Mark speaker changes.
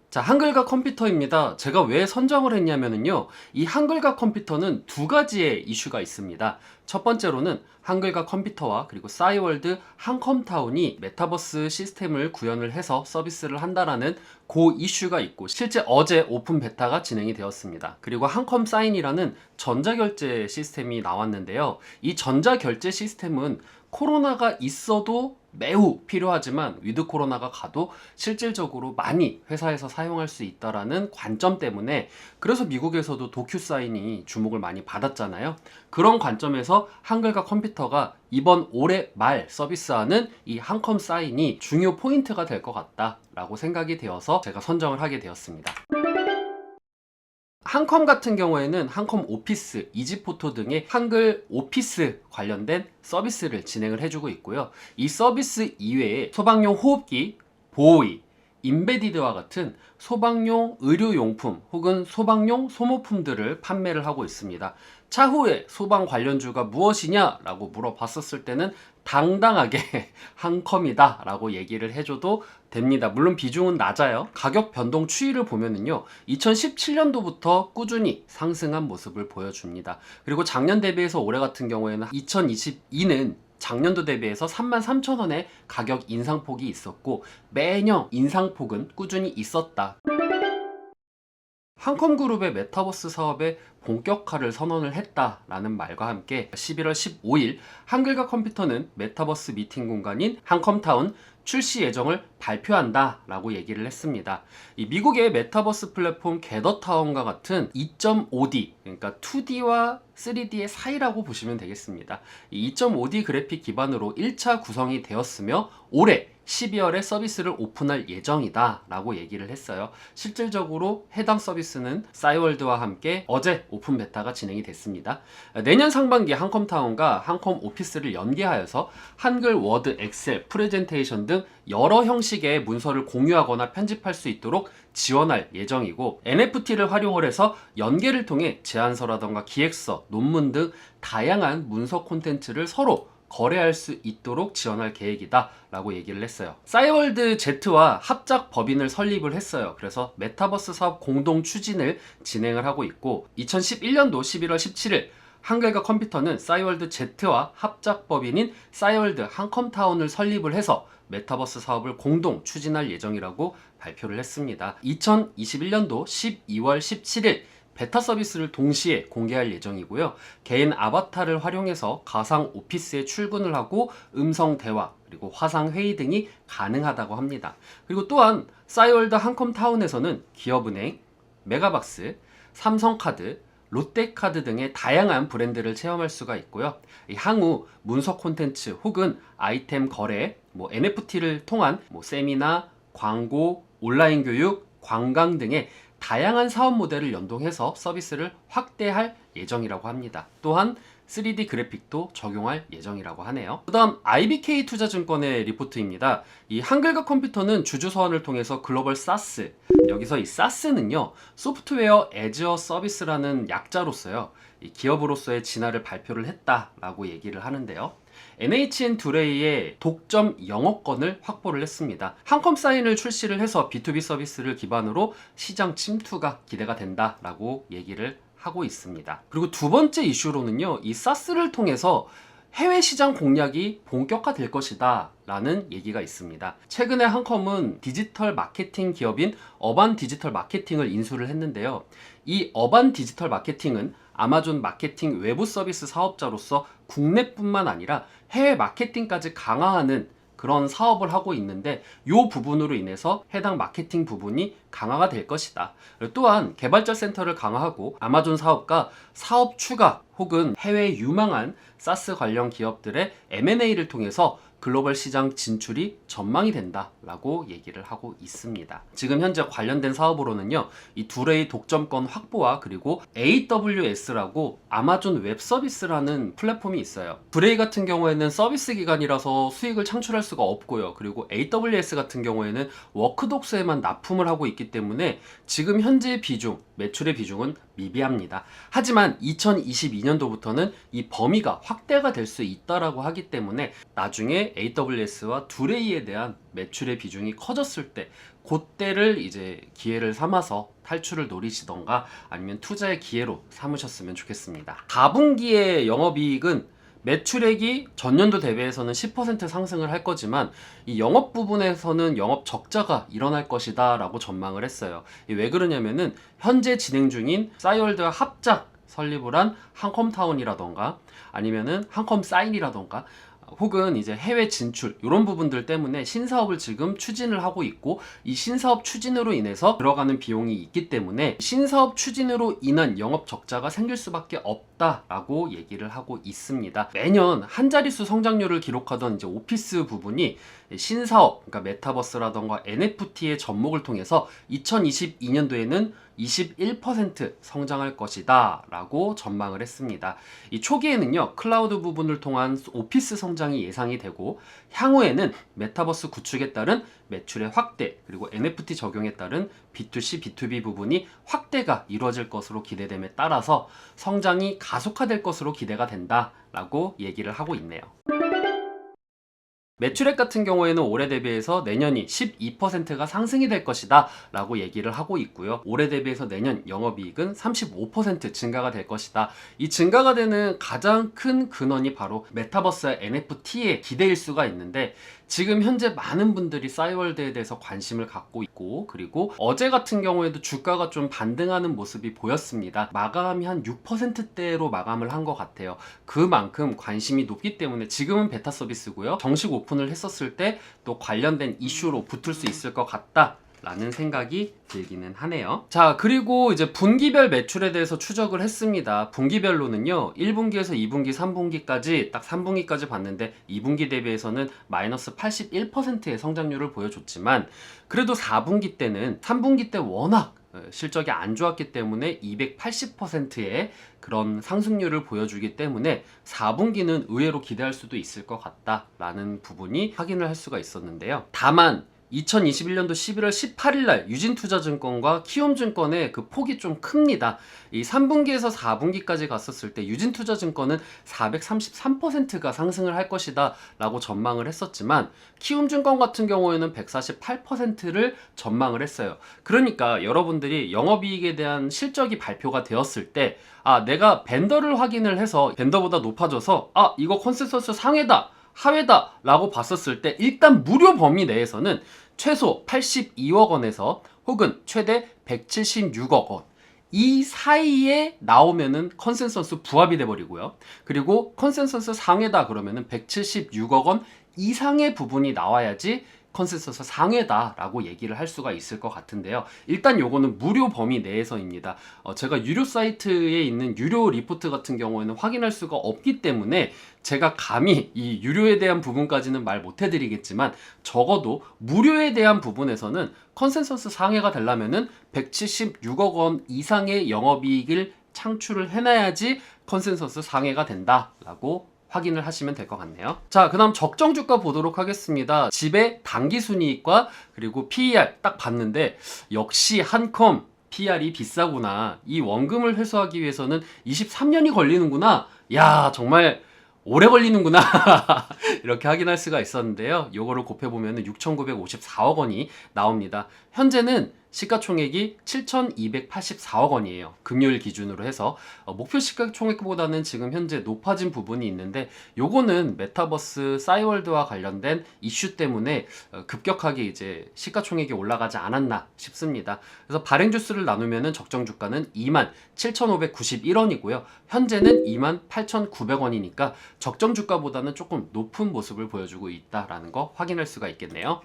Speaker 1: 자, 한글과 컴퓨터입니다. 제가 왜 선정을 했냐면요. 이 한글과 컴퓨터는 두 가지의 이슈가 있습니다. 첫 번째로는 한글과 컴퓨터와 그리고 싸이월드 한컴타운이 메타버스 시스템을 구현을 해서 서비스를 한다라는 그 이슈가 있고, 실제 어제 오픈 베타가 진행이 되었습니다. 그리고 한컴사인이라는 전자결제 시스템이 나왔는데요. 이 전자결제 시스템은 코로나가 있어도 매우 필요하지만 위드 코로나가 가도 실질적으로 많이 회사에서 사용할 수 있다라는 관점 때문에, 그래서 미국에서도 도큐사인이 주목을 많이 받았잖아요. 그런 관점에서 한글과 컴퓨터가 이번 올해 말 서비스하는 이 한컴사인이 중요 포인트가 될 것 같다라고 생각이 되어서 제가 선정을 하게 되었습니다. 한컴 같은 경우에는 한컴 오피스, 이지포토 등의 한글 오피스 관련된 서비스를 진행을 해주고 있고요. 이 서비스 이외에 소방용 호흡기, 보호의, 인베디드와 같은 소방용 의료용품 혹은 소방용 소모품들을 판매를 하고 있습니다. 차후에 소방 관련주가 무엇이냐라고 물어봤었을 때는 당당하게 한컴이다 라고 얘기를 해줘도 됩니다. 물론 비중은 낮아요. 가격 변동 추이를 보면은요, 2017년도부터 꾸준히 상승한 모습을 보여줍니다. 그리고 작년 대비해서 올해 같은 경우에는 2022는 작년도 대비해서 33,000원의 가격 인상폭이 있었고, 매년 인상폭은 꾸준히 있었다. 한컴그룹의 메타버스 사업에 본격화를 선언을 했다라는 말과 함께 11월 15일 한글과 컴퓨터는 메타버스 미팅 공간인 한컴타운 출시 예정을 발표한다 라고 얘기를 했습니다. 이 미국의 메타버스 플랫폼 게더타운과 같은 2.5D, 그러니까 2D와 3D의 사이라고 보시면 되겠습니다. 이 2.5D 그래픽 기반으로 1차 구성이 되었으며 올해 12월에 서비스를 오픈할 예정이다 라고 얘기를 했어요. 실질적으로 해당 서비스는 싸이월드와 함께 어제 오픈 베타가 진행이 됐습니다. 내년 상반기에 한컴타운과 한컴 오피스를 연계하여서 한글, 워드, 엑셀, 프레젠테이션 등 여러 형식의 문서를 공유하거나 편집할 수 있도록 지원할 예정이고, NFT를 활용을 해서 연계를 통해 제안서라던가 기획서, 논문 등 다양한 문서 콘텐츠를 서로 거래할 수 있도록 지원할 계획이다 라고 얘기를 했어요. 싸이월드 Z와 합작 법인을 설립을 했어요. 그래서 메타버스 사업 공동 추진을 진행을 하고 있고, 2011년도 11월 17일 한글과 컴퓨터는 싸이월드 Z와 합작 법인인 싸이월드 한컴타운을 설립을 해서 메타버스 사업을 공동 추진할 예정이라고 발표를 했습니다. 2021년도 12월 17일 베타 서비스를 동시에 공개할 예정이고요. 개인 아바타를 활용해서 가상 오피스에 출근을 하고 음성 대화, 그리고 화상 회의 등이 가능하다고 합니다. 그리고 또한 싸이월드 한컴타운에서는 기업은행, 메가박스, 삼성카드, 롯데카드 등의 다양한 브랜드를 체험할 수가 있고요. 향후 문서 콘텐츠 혹은 아이템 거래, NFT를 통한 세미나, 광고, 온라인 교육, 관광 등의 다양한 사업 모델을 연동해서 서비스를 확대할 예정이라고 합니다. 또한 3D 그래픽도 적용할 예정이라고 하네요. 그 다음 IBK 투자증권의 리포트입니다. 이 한글과 컴퓨터는 주주 서원을 통해서 글로벌 사스, 여기서 이 사스는요, 소프트웨어 애저 서비스라는 약자로서요, 이 기업으로서의 진화를 발표를 했다라고 얘기를 하는데요. NHN 두레이의 독점 영업권을 확보를 했습니다. 한컴사인을 출시를 해서 B2B 서비스를 기반으로 시장 침투가 기대가 된다라고 얘기를 하고 있습니다. 그리고 두 번째 이슈로는요, 이 사스를 통해서 해외 시장 공략이 본격화될 것이다 라는 얘기가 있습니다. 최근에 한컴은 디지털 마케팅 기업인 어반 디지털 마케팅을 인수를 했는데요. 이 어반 디지털 마케팅은 아마존 마케팅 외부 서비스 사업자로서 국내뿐만 아니라 해외 마케팅까지 강화하는 그런 사업을 하고 있는데, 이 부분으로 인해서 해당 마케팅 부분이 강화가 될 것이다. 또한 개발자 센터를 강화하고 아마존 사업과 사업 추가 혹은 해외 유망한 사스 관련 기업들의 M&A를 통해서 글로벌 시장 진출이 전망이 된다라고 얘기를 하고 있습니다. 지금 현재 관련된 사업으로는요, 이 두레이 독점권 확보와 그리고 AWS라고 아마존 웹 서비스라는 플랫폼이 있어요. 두레이 같은 경우에는 서비스 기관이라서 수익을 창출할 수가 없고요. 그리고 AWS 같은 경우에는 워크독스에만 납품을 하고 있기 때문에 지금 현재 비중, 매출의 비중은 미비합니다. 하지만 2022년도부터는 이 범위가 확대가 될 수 있다라고 하기 때문에 나중에 AWS와 듀레이에 대한 매출의 비중이 커졌을 때 그때를 이제 기회를 삼아서 탈출을 노리시던가 아니면 투자의 기회로 삼으셨으면 좋겠습니다. 4분기의 영업이익은 매출액이 전년도 대비해서는 10% 상승을 할 거지만 이 영업 부분에서는 영업 적자가 일어날 것이다 라고 전망을 했어요. 왜 그러냐면은 현재 진행 중인 싸이월드와 합작 설립을 한 한컴타운이라던가 아니면은 한컴사인이라던가 혹은 이제 해외 진출 이런 부분들 때문에 신사업을 지금 추진을 하고 있고 이 신사업 추진으로 인해서 들어가는 비용이 있기 때문에 신사업 추진으로 인한 영업 적자가 생길 수밖에 없다라고 얘기를 하고 있습니다. 매년 한 자릿수 성장률을 기록하던 이제 오피스 부분이 신사업, 그러니까 메타버스라던가 NFT의 접목을 통해서 2022년도에는 21% 성장할 것이다 라고 전망을 했습니다. 이 초기에는요 클라우드 부분을 통한 오피스 성장이 예상이 되고 향후에는 메타버스 구축에 따른 매출의 확대 그리고 NFT 적용에 따른 B2C, B2B 부분이 확대가 이루어질 것으로 기대됨에 따라서 성장이 가속화될 것으로 기대가 된다 라고 얘기를 하고 있네요. 매출액 같은 경우에는 올해 대비해서 내년이 12%가 상승이 될 것이다 라고 얘기를 하고 있고요. 올해 대비해서 내년 영업이익은 35% 증가가 될 것이다. 이 증가가 되는 가장 큰 근원이 바로 메타버스 NFT의 기대일 수가 있는데 지금 현재 많은 분들이 싸이월드에 대해서 관심을 갖고 있고 그리고 어제 같은 경우에도 주가가 좀 반등하는 모습이 보였습니다. 마감이 한 6%대로 마감을 한 것 같아요. 그만큼 관심이 높기 때문에 지금은 베타 서비스고요. 정식 오픈을 했었을 때 또 관련된 이슈로 붙을 수 있을 것 같다 라는 생각이 들기는 하네요. 자, 그리고 이제 분기별 매출에 대해서 추적을 했습니다. 분기별로는요 1분기에서 2분기, 3분기까지 딱 3분기까지 봤는데 2분기 대비해서는 마이너스 81%의 성장률을 보여줬지만 그래도 4분기 때는 3분기 때 워낙 실적이 안 좋았기 때문에 280%의 그런 상승률을 보여주기 때문에 4분기는 의외로 기대할 수도 있을 것 같다라는 부분이 확인을 할 수가 있었는데요. 다만 2021년도 11월 18일 날 유진투자증권과 키움증권의 그 폭이 좀 큽니다. 이 3분기에서 4분기까지 갔었을 때 유진투자증권은 433%가 상승을 할 것이다 라고 전망을 했었지만 키움증권 같은 경우에는 148%를 전망을 했어요. 그러니까 여러분들이 영업이익에 대한 실적이 발표가 되었을 때 내가 벤더를 확인을 해서 벤더보다 높아져서 이거 컨센서스 상회다 하회다 라고 봤었을 때 일단 무료 범위 내에서는 최소 82억 원에서 혹은 최대 176억 원 이 사이에 나오면은 컨센서스 부합이 돼버리고요. 그리고 컨센서스 상회다 그러면은 176억 원 이상의 부분이 나와야지 컨센서스 상회다 라고 얘기를 할 수가 있을 것 같은데요. 일단 요거는 무료 범위 내에서입니다. 제가 유료 사이트에 있는 유료 리포트 같은 경우에는 확인할 수가 없기 때문에 제가 감히 이 유료에 대한 부분까지는 말 못 해드리겠지만 적어도 무료에 대한 부분에서는 컨센서스 상회가 되려면은 176억 원 이상의 영업이익을 창출을 해놔야지 컨센서스 상회가 된다 라고 확인을 하시면 될 것 같네요. 자, 그 다음 적정 주가 보도록 하겠습니다. 집의 당기순이익과 그리고 PER 딱 봤는데 역시 한컴 PR이 비싸구나. 이 원금을 회수하기 위해서는 23년이 걸리는구나. 야, 정말 오래 걸리는구나 이렇게 확인할 수가 있었는데요. 요거를 곱해보면 6,954억 원이 나옵니다. 현재는 시가총액이 7,284억 원이에요. 금요일 기준으로 해서 목표 시가총액보다는 지금 현재 높아진 부분이 있는데 요거는 메타버스 싸이월드와 관련된 이슈 때문에 급격하게 이제 시가총액이 올라가지 않았나 싶습니다. 그래서 발행 주수를 나누면 적정 주가는 27,591원이고요. 현재는 28,900원이니까 적정 주가보다는 조금 높은 모습을 보여주고 있다라는 거 확인할 수가 있겠네요.